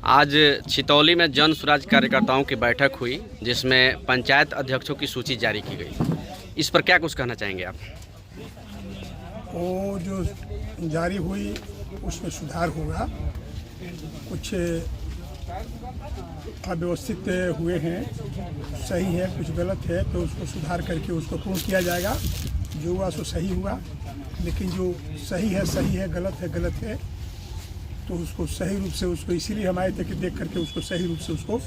आज छितौली में जन स्वराज कार्यकर्ताओं की बैठक हुई जिसमें पंचायत अध्यक्षों की सूची जारी की गई। इस पर क्या कुछ कहना चाहेंगे आप? वो जो जारी हुई उसमें सुधार होगा, कुछ अव्यवस्थित हुए हैं, सही है, कुछ गलत है तो उसको सुधार करके उसको पूर्ण किया जाएगा। जो हुआ सो सही हुआ, लेकिन जो सही है, गलत है तो उसको सही रूप से उसको इसीलिए हम आए थे कि देख करके उसको सही रूप से उसको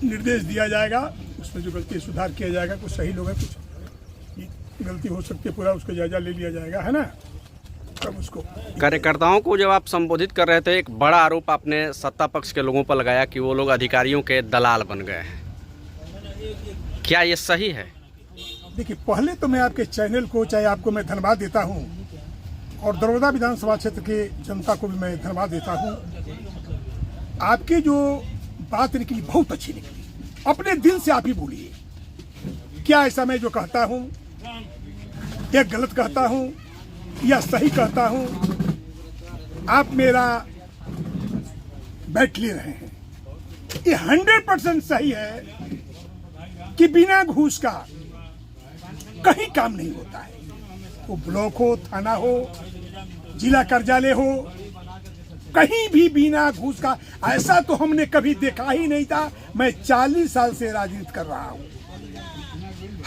निर्देश दिया जाएगा। उसमें जो गलती है सुधार किया जाएगा। कुछ सही लोग हैं, कुछ गलती हो सकती है, पूरा उसको जायजा ले लिया जाएगा, है ना। तब उसको कार्यकर्ताओं को जब आप संबोधित कर रहे थे, एक बड़ा आरोप आपने सत्ता पक्ष के लोगों पर लगाया कि वो लोग अधिकारियों के दलाल बन गए हैं। क्या ये सही है? देखिए, पहले तो मैं आपके चैनल को, चाहे आपको मैं धन्यवाद देता हूँ और दरोदा विधानसभा क्षेत्र के जनता को भी मैं धन्यवाद देता हूँ। आपकी जो बात निकली बहुत अच्छी निकली, अपने दिल से आप ही बोलिए। क्या ऐसा मैं जो कहता हूँ या गलत कहता हूँ या सही कहता हूँ, आप मेरा बैठ ले रहे हैं। ये 100% सही है कि बिना घूस का कहीं काम नहीं होता है। वो ब्लॉक हो, थाना हो, जिला कार्यालय हो, कहीं भी बिना घूस का ऐसा तो हमने कभी देखा ही नहीं था। मैं 40 साल से राजनीति कर रहा हूँ।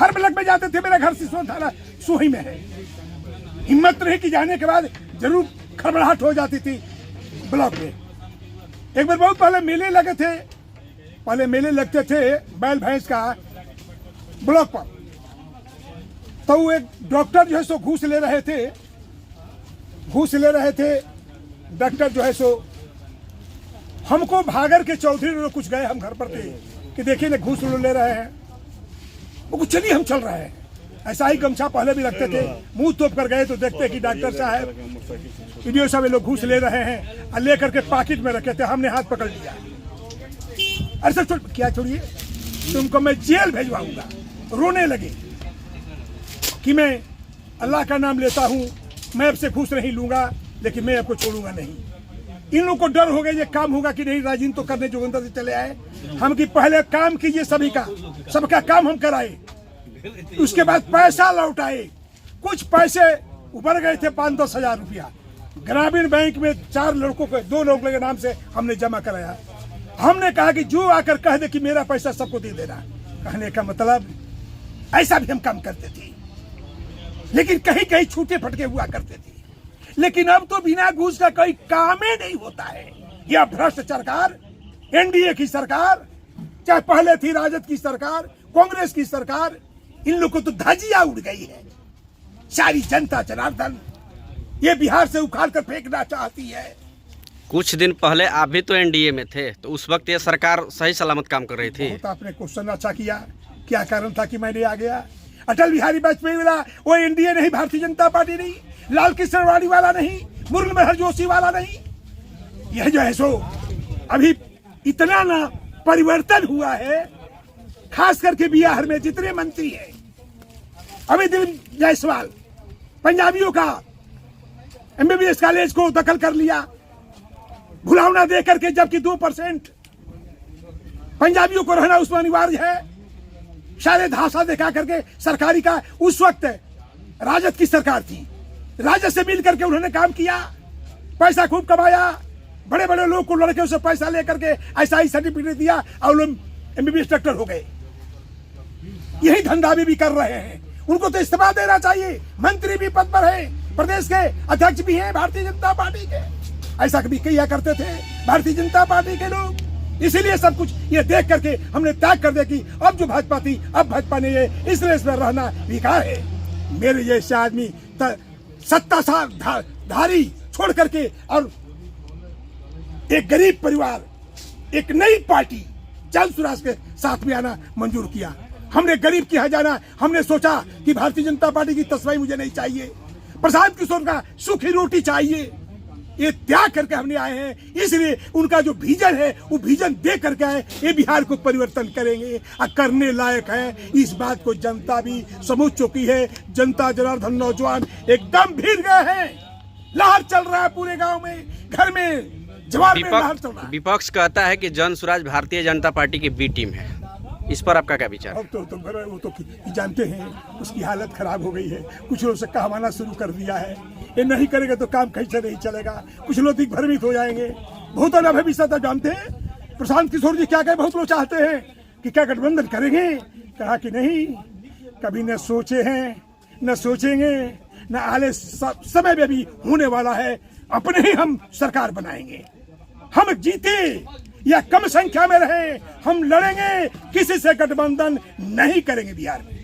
हर ब्लॉक में जाते थे, मेरा घर सिसों थाना सोही में है। हिम्मत रही कि जाने के बाद जरूर खड़बड़ाहट हो जाती थी ब्लॉक में। एक बार बहुत पहले मेले लगे थे, पहले मेले लगते थे बैल भैंस का ब्लॉक पर, तो वो एक डॉक्टर जो है सो घूस ले रहे थे। डॉक्टर जो है सो हमको भागर के चौधरी लोग कुछ गए, हम घर पर थे कि देखिए ना घूस ले रहे हैं। वो कुछ चलिए हम चल रहे हैं। ऐसा ही गमछा पहले भी रखते थे, मुंह तोप कर गए तो देखते कि डॉक्टर साहब, वीडियो साहब, ये लोग घूस ले रहे हैं और लेकर के पॉकेट में रखे थे। हमने हाथ पकड़ लिया। अरे सर क्या छोड़िए, तुमको मैं जेल भेजवाऊंगा। रोने लगे कि मैं अल्लाह का नाम लेता हूँ, मैं आपसे घूस नहीं लूंगा, लेकिन मैं आपको छोड़ूंगा नहीं। इन लोगों को डर हो गया ये काम होगा कि नहीं। राजनीति तो करने जोगिंदर से चले आए हम कि पहले काम कीजिए, सबका काम हम कराए, उसके बाद पैसा लौटाए। कुछ पैसे उबर गए थे, 5-10 हजार रुपया ग्रामीण बैंक में 4 लड़कों को, 2 लोगों के नाम से हमने जमा कराया। हमने कहा कि जो आकर कह दे कि मेरा पैसा सबको दे देना। कहने का मतलब ऐसा भी हम काम करते थे, लेकिन कहीं कहीं छूटे फटके हुआ करते थे। लेकिन अब तो बिना घूस का कोई काम ही नहीं होता है। यह भ्रष्ट सरकार, एनडीए की सरकार, चाहे पहले थी राजद की सरकार, कांग्रेस की सरकार, इन लोगों को तो धजिया उड़ गई है। सारी जनता जनार्दन ये बिहार से उखाड़ कर फेंकना चाहती है। कुछ दिन पहले आप भी तो एनडीए में थे, तो उस वक्त ये सरकार सही सलामत काम कर रही थी। बहुत आपने क्वेश्चन अच्छा किया। क्या कारण था कि मैंने आ गया? अटल बिहारी वाजपेयी वाला वो एनडीए नहीं, भारतीय जनता पार्टी नहीं, लाल कृष्ण वाड़ी वाला नहीं, मुरली मनोहर जोशी वाला नहीं। यह जो है सो अभी इतना ना परिवर्तन हुआ है, खास करके बिहार में जितने मंत्री हैं। अभी दिलीप जायसवाल पंजाबियों का एमबीबीएस कॉलेज को दखल कर लिया, भुलावना दे करके, जबकि 2% पंजाबियों को रहना उसमें अनिवार्य है। सारे धासा दिखा करके सरकारी का, उस वक्त राजद की सरकार थी, राजद से मिल करके उन्होंने काम किया, पैसा खूब कमाया, बड़े बड़े लोग को लड़के से पैसा लेकर के ऐसा ही सर्टिफिकेट दिया और लोग एमबीबीएस डॉक्टर हो गए। यही धंधा भी कर रहे हैं। उनको तो इस्तीफा देना चाहिए। मंत्री भी पद पर है, प्रदेश के अध्यक्ष भी हैं भारतीय जनता पार्टी के। ऐसा कभी किया करते थे भारतीय जनता पार्टी के लोग। इसीलिए सब कुछ ये देख करके हमने त्याग कर दिया कि अब जो भाजपा थी, अब भाजपा ने ये इस रेस में रहना बेकार है। मेरे जैसे आदमी सत्ता धारी छोड़ करके और एक गरीब परिवार, एक नई पार्टी जन स्वराज के साथ में आना मंजूर किया। हमने गरीब के यहाँ जाना। हमने सोचा कि भारतीय जनता पार्टी की तस्वीर मुझे नहीं चाहिए, प्रशांत किशोर का सूखी रोटी चाहिए। ये त्याग करके हमने आए हैं। इसलिए उनका जो विजन है वो विजन दे करके आए। ये बिहार को परिवर्तन करेंगे और करने लायक है। इस बात को जनता भी समझ चुकी है। जनता जनार्दन नौजवान एकदम भीड़ गए हैं। लहर चल रहा है पूरे गांव में, घर में जवाब में बाहर चल रहा है। विपक्ष कहता है कि जन स्वराज भारतीय जनता पार्टी की बी टीम है, इस पर आपका क्या विचार? अब तो वो तो जानते हैं उसकी हालत खराब हो गई है। कुछ लोग से कहवाना शुरू कर दिया है, ये नहीं करेगा तो काम कैसे नहीं चलेगा। कुछ लोग दिग्भ्रमित हो जाएंगे। बहुत ना भविष्य तक जानते हैं। प्रशांत किशोर जी क्या कहे, बहुत लोग चाहते हैं कि क्या गठबंधन करेंगे, कहा कि नहीं, कभी न सोचे हैं न सोचेंगे, न आने समय में भी होने वाला है। अपने ही हम सरकार बनाएंगे, हम जीते या कम संख्या में रहे, हम लड़ेंगे, किसी से गठबंधन नहीं करेंगे बिहार में।